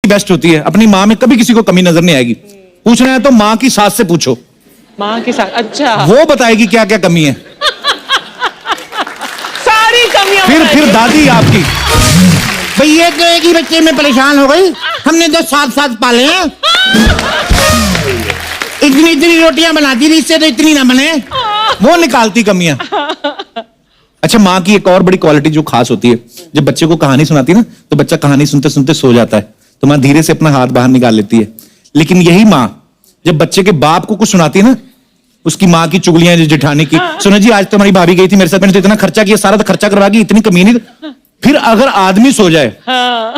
Best होती है, अपनी माँ में कभी किसी को कमी नजर नहीं आएगी। पूछना है तो माँ की सास से पूछो, माँ के साथ। अच्छा, वो बताएगी क्या क्या कमी है। सारी कमियां फिर दादी आपकी, भाई ये तो एक ही बच्चे में परेशान हो गई, हमने तो साथ साथ पाले हैं। इतनी इतनी रोटियां बनाती थी, इससे तो इतनी ना बने। वो निकालती कमियां। अच्छा, माँ की एक और बड़ी क्वालिटी जो खास होती है, जब बच्चे को कहानी सुनाती है ना, तो बच्चा कहानी सुनते सुनते सो जाता है, तो माँ धीरे से अपना हाथ बाहर निकाल लेती है। लेकिन यही माँ जब बच्चे के बाप को कुछ सुनाती है ना, उसकी माँ की चुगलियां, जो जेठानी की, सुनो जी आज तो हमारी भाभी गई थी मेरे साथ, मैंने तो इतना खर्चा किया, सारा तो खर्चा करवा गई, इतनी कमीनी। फिर अगर आदमी सो जाए,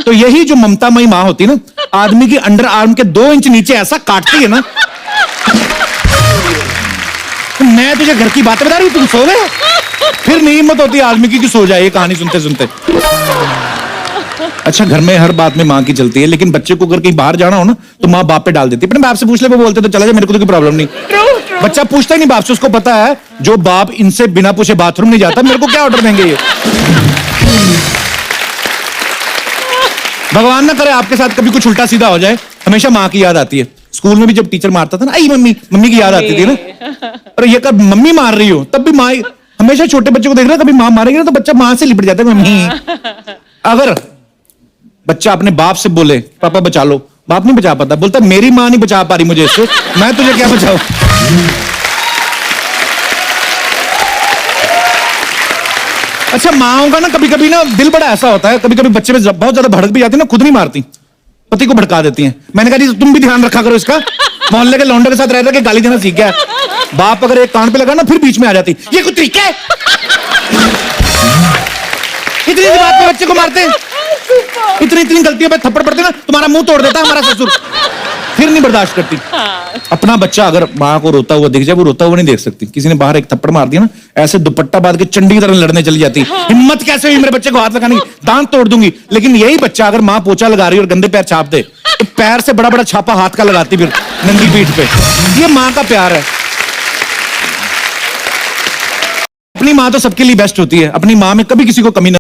तो यही जो ममतामयी माँ होती है ना, आदमी की अंडर आर्म के 2 इंच नीचे ऐसा काटती है ना, मैं तुझे घर की बातें बता रही हूं, तुम सो गए। फिर नहीं हिम्मत होती आदमी की कि सो जाए कहानी सुनते सुनते। अच्छा, घर में हर बात में माँ की चलती है, लेकिन बच्चे को अगर कहीं बाहर जाना हो ना, तो माँ बाप पे डाल देती है। अपने बाप से पूछ ले, वो बोलते तो चला जाए, मेरे को तो कोई प्रॉब्लम नहीं। बच्चा पूछता ही नहीं बाप से, उसको पता है जो बाप इनसे बिना पूछे बाथरूम नहीं जाता, मेरे को क्या ऑर्डर देंगे ये। भगवान ना करे आपके साथ कभी कुछ उल्टा सीधा हो जाए, हमेशा माँ की याद आती है। स्कूल में भी जब टीचर मारता था ना, आई मम्मी, मम्मी की याद आती थी ना। और ये कब मम्मी मार रही हो, तब भी माँ, हमेशा छोटे बच्चे को देख रहा, कभी माँ मारेगी ना तो बच्चा माँ से लिपट जाता है, मम्मी। अगर बच्चा अपने बाप से बोले पापा बचा लो, बाप नहीं बचा पाता, बोलता मेरी माँ नहीं बचा पा रही मुझे इससे, मैं तुझे क्या बचाऊं। अच्छा, माँओं का ना कभी कभी ना दिल बड़ा ऐसा होता है, कभी कभी बच्चे में बहुत ज्यादा भड़क भी जाती है ना, खुद नहीं मारती, पति को भड़का देती हैं। मैंने कहा जी तुम भी ध्यान रखा करो इसका, मोहल्ले के लौंडे के साथ रह रहे के गाली देना सीख गया। बाप अगर एक कान पे लगा ना, फिर बीच में आ जाती, ये कुछ तरीका है। इतनी सी बात पे बच्चे को मारते हैं, इतनी इतनी गलतियों पे थप्पड़ पड़ते ना, तुम्हारा मुंह तोड़ देता है हमारा ससुर। फिर नहीं बर्दाश्त करती। अपना बच्चा अगर माँ को रोता हुआ दिख जाए, वो रोता हुआ नहीं देख सकती। किसी ने बाहर एक थप्पड़ मार दिया ना, ऐसे दुपट्टा बांध के चंडी की तरह लड़ने चली जाती। हिम्मत कैसे हुई मेरे बच्चे को हाथ लगाने की, दांत तोड़ दूंगी। लेकिन यही बच्चा अगर माँ पोछा लगा रही और गंदे पैर छाप दे, तो पैर से बड़ा बड़ा छापा हाथ का लगाती फिर नंगी पीठ पे। ये माँ का प्यार है। अपनी माँ तो सबके लिए बेस्ट होती है, अपनी माँ में कभी किसी को कमी